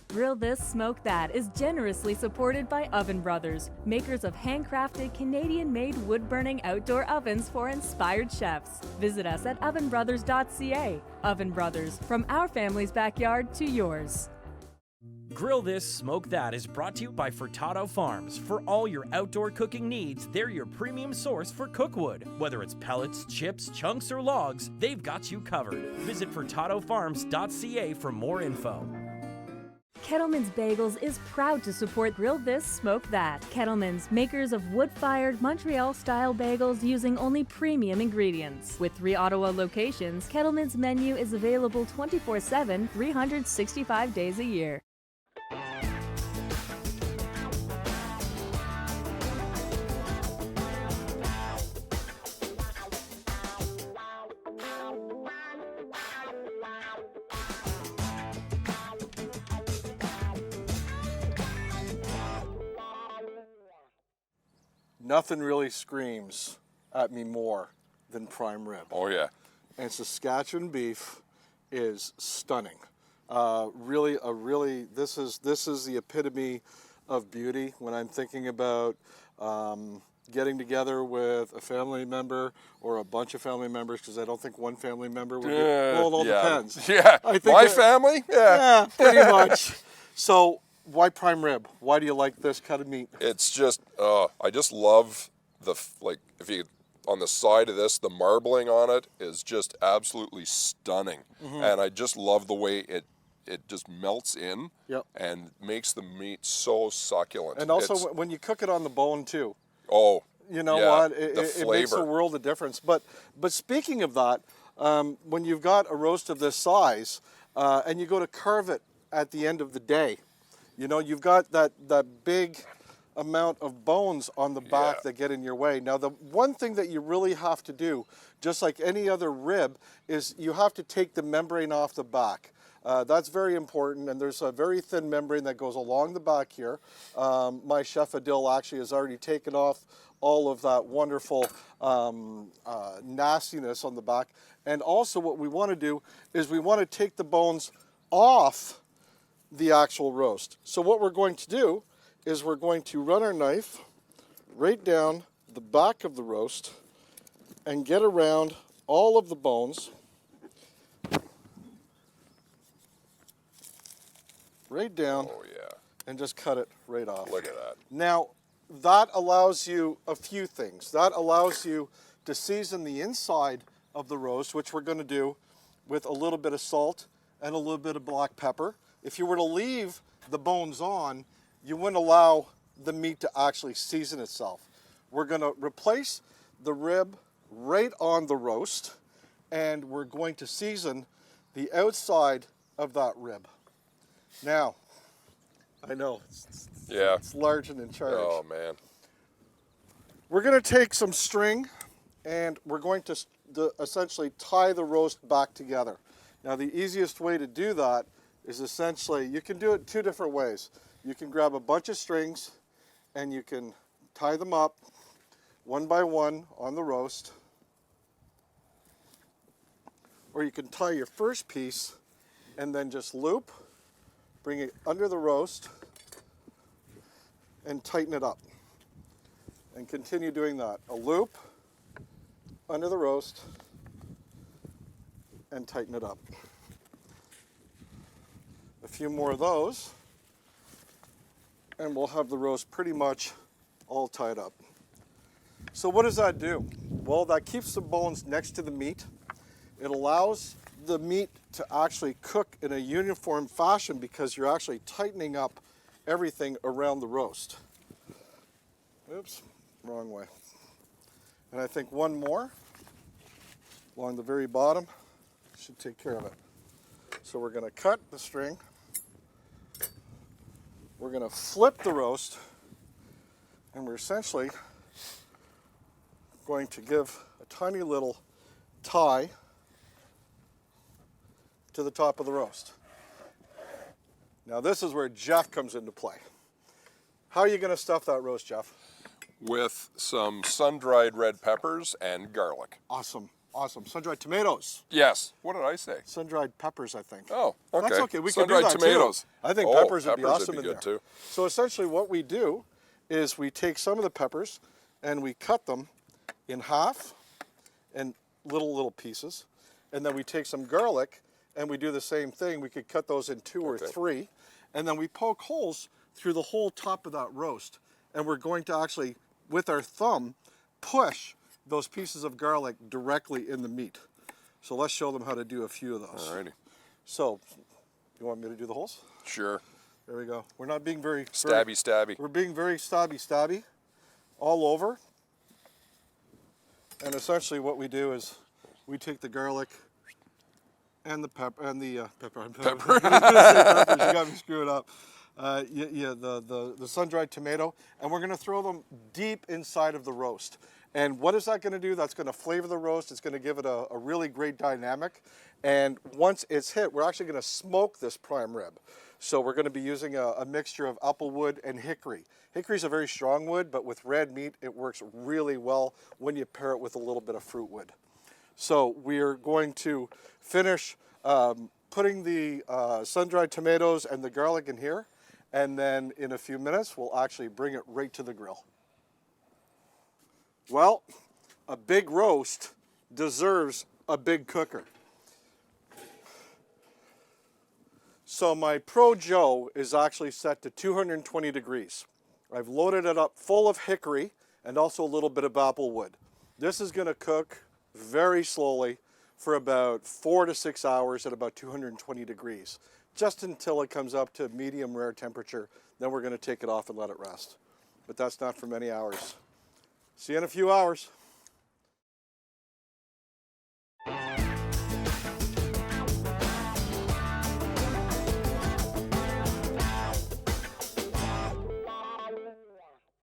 Grill This, Smoke That is generously supported by Oven Brothers, makers of handcrafted Canadian-made wood-burning outdoor ovens for inspired chefs. Visit us at ovenbrothers.ca. Oven Brothers, from our family's backyard to yours. Grill This, Smoke That is brought to you by Furtado Farms. For all your outdoor cooking needs, they're your premium source for cookwood. Whether it's pellets, chips, chunks, or logs, they've got you covered. Visit furtadofarms.ca for more info. Kettleman's Bagels is proud to support Grill This, Smoke That. Kettleman's, makers of wood-fired Montreal-style bagels using only premium ingredients. With 3 Ottawa locations, Kettleman's menu is available 24/7, 365 days a year. Nothing really screams at me more than prime rib. Oh yeah. And Saskatchewan beef is stunning. This is the epitome of beauty when I'm thinking about getting together with a family member or a bunch of family members, because I don't think one family member would well, it all depends. Yeah, I think my family? Yeah, pretty much. So why prime rib? Why do you like this cut of meat? It's just, I just love if you, on the side of this, the marbling on it is just absolutely stunning. Mm-hmm. And I just love the way it just melts in and makes the meat so succulent. And also when you cook it on the bone too. Oh, you know what? It makes a world of difference. But speaking of that, when you've got a roast of this size and you go to carve it at the end of the day, you know, you've got that big amount of bones on the back that get in your way. Now, the one thing that you really have to do, just like any other rib, is you have to take the membrane off the back. That's very important, and there's a very thin membrane that goes along the back here. My chef Adil actually has already taken off all of that wonderful nastiness on the back. And also what we want to do is we want to take the bones off the actual roast. So what we're going to do is we're going to run our knife right down the back of the roast and get around all of the bones right down and just cut it right off. Look at that. Now that allows you a few things. That allows you to season the inside of the roast, which we're going to do with a little bit of salt and a little bit of black pepper. If you were to leave the bones on, you wouldn't allow the meat to actually season itself. We're going to replace the rib right on the roast, and we're going to season the outside of that rib. Now, I know, it's large and in charge. Oh, man. We're going to take some string, and we're going to essentially tie the roast back together. Now, the easiest way to do that is essentially, you can do it 2 different ways. You can grab a bunch of strings and you can tie them up one by one on the roast. Or you can tie your first piece and then just loop, bring it under the roast and tighten it up. And continue doing that. A loop under the roast and tighten it up. A few more of those, and we'll have the roast pretty much all tied up. So what does that do? Well, that keeps the bones next to the meat. It allows the meat to actually cook in a uniform fashion because you're actually tightening up everything around the roast. Oops, wrong way. And I think one more along the very bottom should take care of it. So we're going to cut the string. We're going to flip the roast, and we're essentially going to give a tiny little tie to the top of the roast. Now this is where Jeff comes into play. How are you going to stuff that roast, Jeff? With some sun-dried red peppers and garlic. Awesome. Awesome. Sun-dried tomatoes. Yes. What did I say? Sun-dried peppers, I think. Oh, okay. That's okay. We can do that tomatoes. too. I think peppers would be awesome in there. Too. So essentially what we do is we take some of the peppers and we cut them in half and little pieces. And then we take some garlic and we do the same thing. We could cut those in 2 or 3. And then we poke holes through the whole top of that roast. And we're going to actually, with our thumb, push those pieces of garlic directly in the meat. So let's show them how to do a few of those. Alrighty. So, you want me to do the holes? Sure. There we go. We're not being very... Stabby. We're being very stabby all over. And essentially what we do is we take the garlic and the pepper, and the pepper. You got me screwed up. The sun-dried tomato, and we're gonna throw them deep inside of the roast. And what is that gonna do? That's gonna flavor the roast. It's gonna give it a really great dynamic. And once it's hit, we're actually gonna smoke this prime rib. So we're gonna be using a mixture of applewood and hickory. Hickory is a very strong wood, but with red meat, it works really well when you pair it with a little bit of fruit wood. So we're going to finish putting the sun-dried tomatoes and the garlic in here. And then in a few minutes, we'll actually bring it right to the grill. Well, a big roast deserves a big cooker. So my Pro Joe is actually set to 220 degrees. I've loaded it up full of hickory and also a little bit of applewood. This is going to cook very slowly for about 4 to 6 hours at about 220 degrees, just until it comes up to medium rare temperature. Then we're going to take it off and let it rest. But that's not for many hours. See you in a few hours.